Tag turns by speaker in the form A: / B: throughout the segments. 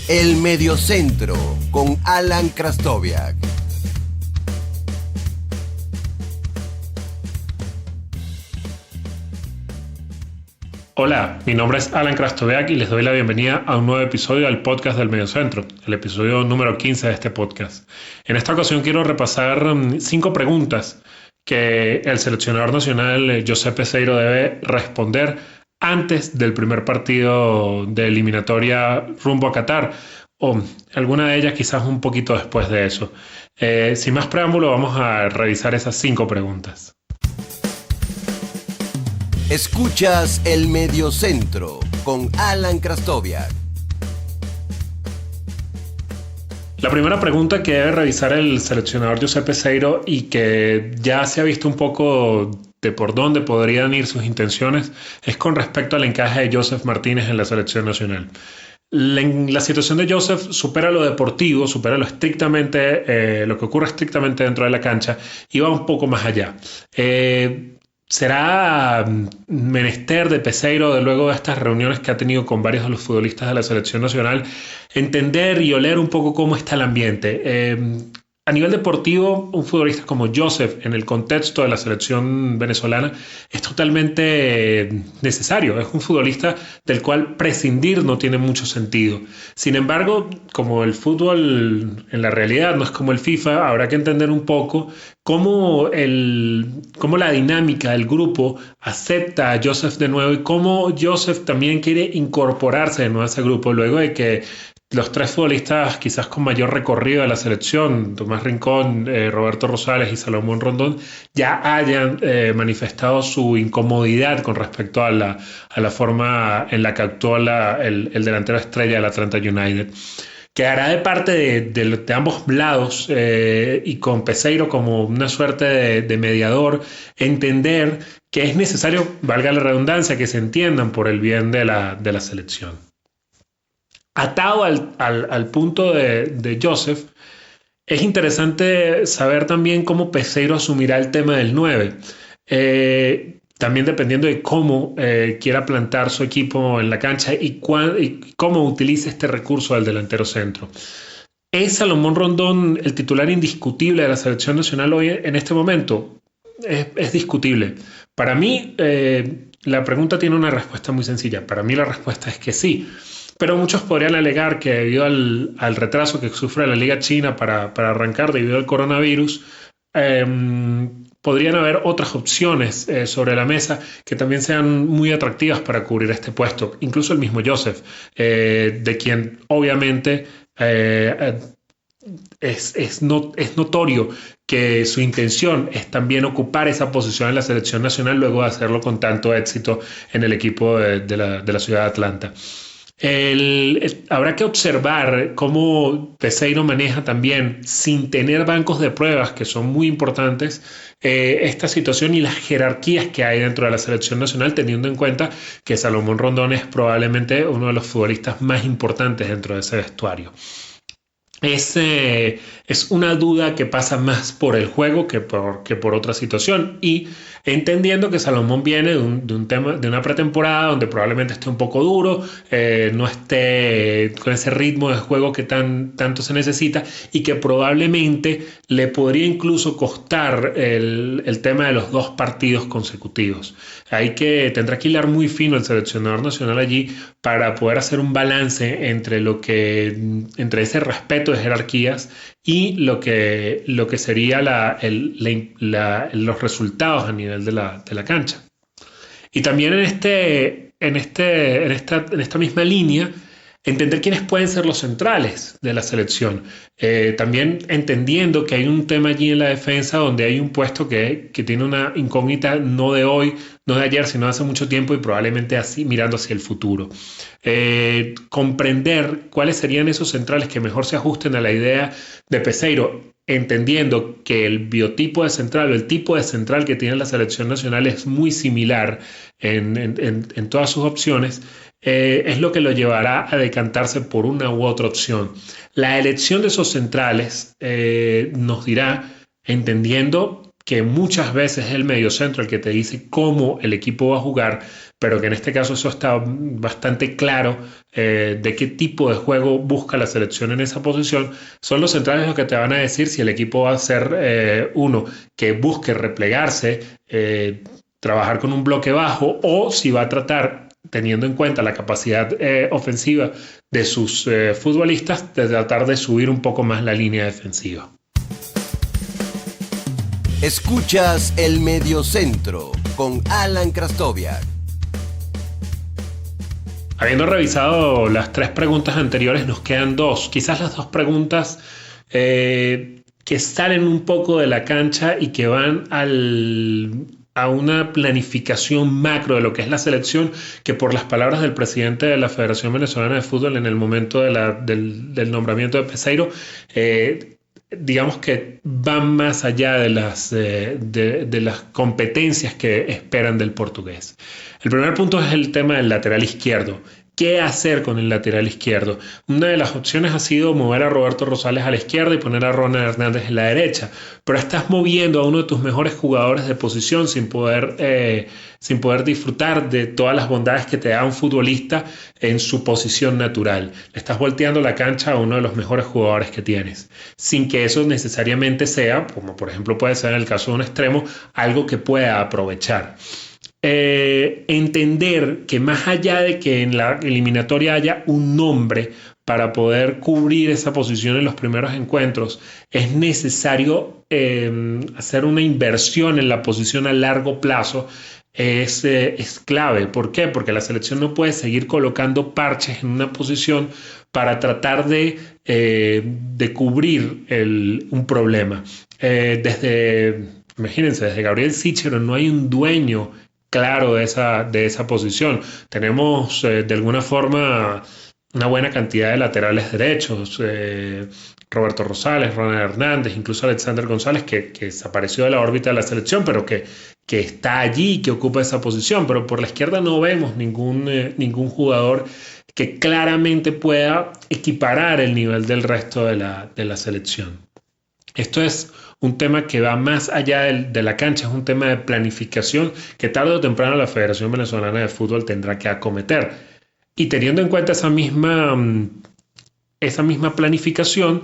A: El Mediocentro con Alan Krastoviak.
B: Hola, mi nombre es Alan Krastoviak y les doy la bienvenida a un nuevo episodio del podcast del Mediocentro, el episodio número 15 de este podcast. En esta ocasión quiero repasar 5 preguntas que el seleccionador nacional Josep Peseiro debe responder antes del primer partido de eliminatoria rumbo a Qatar, o alguna de ellas quizás un poquito después de eso. Sin más preámbulo, vamos a revisar esas 5 preguntas.
A: Escuchas El Mediocentro con Alan Krastoviak.
B: La primera pregunta que debe revisar el seleccionador Josep Peseiro y que ya se ha visto un poco de por dónde podrían ir sus intenciones es con respecto al encaje de Josef Martínez en la selección nacional. La situación de Josef supera lo deportivo, supera lo estrictamente, lo que ocurre estrictamente dentro de la cancha y va un poco más allá. Será menester de Peseiro, luego de estas reuniones que ha tenido con varios de los futbolistas de la selección nacional, entender y oler un poco cómo está el ambiente. A nivel deportivo, un futbolista como Josef en el contexto de la selección venezolana es totalmente necesario. Es un futbolista del cual prescindir no tiene mucho sentido. Sin embargo, como el fútbol en la realidad no es como el FIFA, habrá que entender un poco cómo la dinámica del grupo acepta a Josef de nuevo y cómo Josef también quiere incorporarse de nuevo a ese grupo luego de que los 3 futbolistas quizás con mayor recorrido de la selección, Tomás Rincón, Roberto Rosales y Salomón Rondón, ya hayan manifestado su incomodidad con respecto a la forma en la que actuó el delantero estrella del Atlanta United. Quedará de parte de ambos lados y con Peseiro como una suerte de mediador, entender que es necesario, valga la redundancia, que se entiendan por el bien de la selección. Atado al punto de Josef, es interesante saber también cómo Peseiro asumirá el tema del 9. También dependiendo de cómo quiera plantar su equipo en la cancha y cómo utilice este recurso del delantero centro. ¿Es Salomón Rondón el titular indiscutible de la selección nacional hoy en este momento? Es discutible. Para mí, la pregunta tiene una respuesta muy sencilla. Para mí la respuesta es que sí. Pero muchos podrían alegar que debido al retraso que sufre la Liga China para arrancar debido al coronavirus, podrían haber otras opciones sobre la mesa que también sean muy atractivas para cubrir este puesto. Incluso el mismo Josef, de quien obviamente es notorio que su intención es también ocupar esa posición en la selección nacional luego de hacerlo con tanto éxito en el equipo de la ciudad de Atlanta. Habrá que observar cómo Peseiro maneja también, sin tener bancos de pruebas que son muy importantes, esta situación y las jerarquías que hay dentro de la selección nacional, teniendo en cuenta que Salomón Rondón es probablemente uno de los futbolistas más importantes dentro de ese vestuario. Es una duda que pasa más por el juego que por otra situación, y entendiendo que Salomón viene de una pretemporada donde probablemente esté un poco duro, no esté con ese ritmo de juego que tanto se necesita y que probablemente le podría incluso costar el tema de los 2 partidos consecutivos. Tendrá que hilar muy fino el seleccionador nacional allí para poder hacer un balance entre ese respeto de jerarquías y lo que sería los resultados a nivel de la cancha. Y también en esta misma línea, entender quiénes pueden ser los centrales de la selección. También entendiendo que hay un tema allí en la defensa donde hay un puesto que tiene una incógnita no de hoy, no de ayer, sino de hace mucho tiempo y probablemente así mirando hacia el futuro. Comprender cuáles serían esos centrales que mejor se ajusten a la idea de Peseiro, entendiendo que el biotipo de central o el tipo de central que tiene la selección nacional es muy similar en todas sus opciones, es lo que lo llevará a decantarse por una u otra opción. La elección de esos centrales nos dirá, entendiendo que muchas veces es el mediocentro el que te dice cómo el equipo va a jugar, pero que en este caso eso está bastante claro de qué tipo de juego busca la selección en esa posición. Son los centrales los que te van a decir si el equipo va a ser uno que busque replegarse, trabajar con un bloque bajo, o si va a tratar, teniendo en cuenta la capacidad ofensiva de sus futbolistas, de tratar de subir un poco más la línea defensiva.
A: Escuchas El Mediocentro con Alan Krastoviak.
B: Habiendo revisado las 3 preguntas anteriores, nos quedan 2. Quizás las 2 preguntas que salen un poco de la cancha y que van a una planificación macro de lo que es la selección, que por las palabras del presidente de la Federación Venezolana de Fútbol en el momento del nombramiento de Peseiro, digamos que van más allá de las competencias que esperan del portugués. El primer punto es el tema del lateral izquierdo. ¿Qué hacer con el lateral izquierdo? Una de las opciones ha sido mover a Roberto Rosales a la izquierda y poner a Ronald Hernández en la derecha, pero estás moviendo a uno de tus mejores jugadores de posición sin poder disfrutar de todas las bondades que te da un futbolista en su posición natural. Le estás volteando la cancha a uno de los mejores jugadores que tienes, sin que eso necesariamente sea, como por ejemplo puede ser en el caso de un extremo, algo que pueda aprovechar. Entender que más allá de que en la eliminatoria haya un nombre para poder cubrir esa posición en los primeros encuentros, es necesario hacer una inversión en la posición a largo plazo. Es clave. ¿Por qué? Porque la selección no puede seguir colocando parches en una posición para tratar de cubrir un problema. Imagínense, desde Gabriel Sicero no hay un dueño claro de esa posición. Tenemos de alguna forma una buena cantidad de laterales derechos, Roberto Rosales, Ronald Hernández, incluso Alexander González, que desapareció de la órbita de la selección, pero que está allí, que ocupa esa posición. Pero por la izquierda no vemos ningún jugador que claramente pueda equiparar el nivel del resto de la selección. Esto es un tema que va más allá de la cancha, es un tema de planificación que tarde o temprano la Federación Venezolana de Fútbol tendrá que acometer. Y teniendo en cuenta esa misma planificación,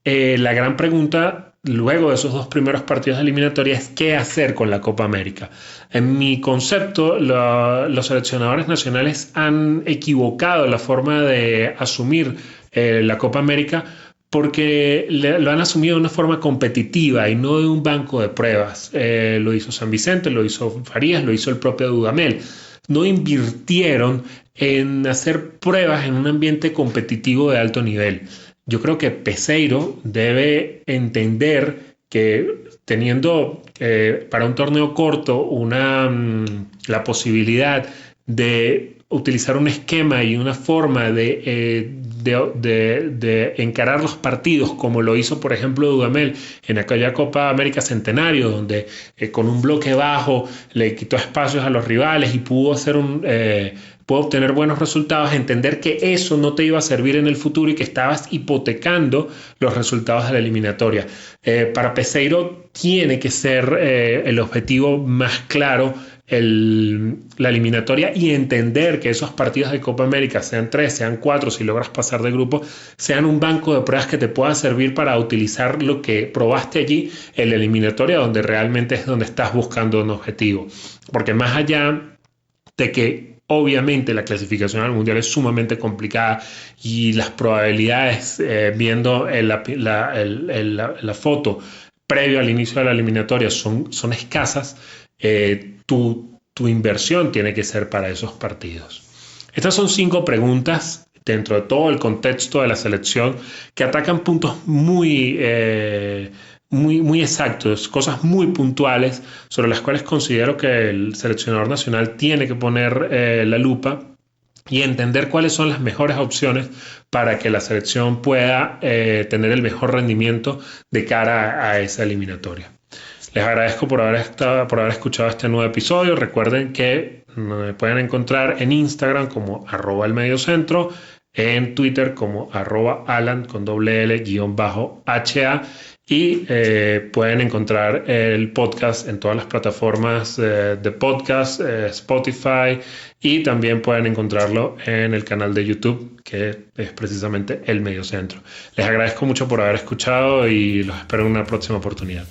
B: la gran pregunta luego de esos 2 primeros partidos de eliminatoria es qué hacer con la Copa América. En mi concepto, los seleccionadores nacionales han equivocado la forma de asumir la Copa América, porque lo han asumido de una forma competitiva y no de un banco de pruebas. Lo hizo San Vicente, lo hizo Farías, lo hizo el propio Dudamel. No invirtieron en hacer pruebas en un ambiente competitivo de alto nivel. Yo creo que Peseiro debe entender que teniendo para un torneo corto la posibilidad de utilizar un esquema y una forma de encarar los partidos, como lo hizo por ejemplo Dudamel en aquella Copa América Centenario, donde con un bloque bajo le quitó espacios a los rivales y pudo obtener buenos resultados. Entender que eso no te iba a servir en el futuro y que estabas hipotecando los resultados de la eliminatoria. Para Peseiro tiene que ser el objetivo más claro la eliminatoria, y entender que esos partidos de Copa América, sean 3, sean 4, si logras pasar de grupo, sean un banco de pruebas que te pueda servir para utilizar lo que probaste allí en la eliminatoria, donde realmente es donde estás buscando un objetivo. Porque más allá de que obviamente la clasificación al Mundial es sumamente complicada y las probabilidades, viendo la foto previo al inicio de la eliminatoria, son escasas, tu inversión tiene que ser para esos partidos. Estas son 5 preguntas dentro de todo el contexto de la selección que atacan puntos muy exactos, cosas muy puntuales sobre las cuales considero que el seleccionador nacional tiene que poner la lupa y entender cuáles son las mejores opciones para que la selección pueda tener el mejor rendimiento de cara a esa eliminatoria. Les agradezco por haber escuchado este nuevo episodio. Recuerden que me pueden encontrar en Instagram como @elmediocentro, en Twitter como @Alan_HA, y pueden encontrar el podcast en todas las plataformas de podcast, Spotify, y también pueden encontrarlo en el canal de YouTube, que es precisamente El Mediocentro. Les agradezco mucho por haber escuchado y los espero en una próxima oportunidad.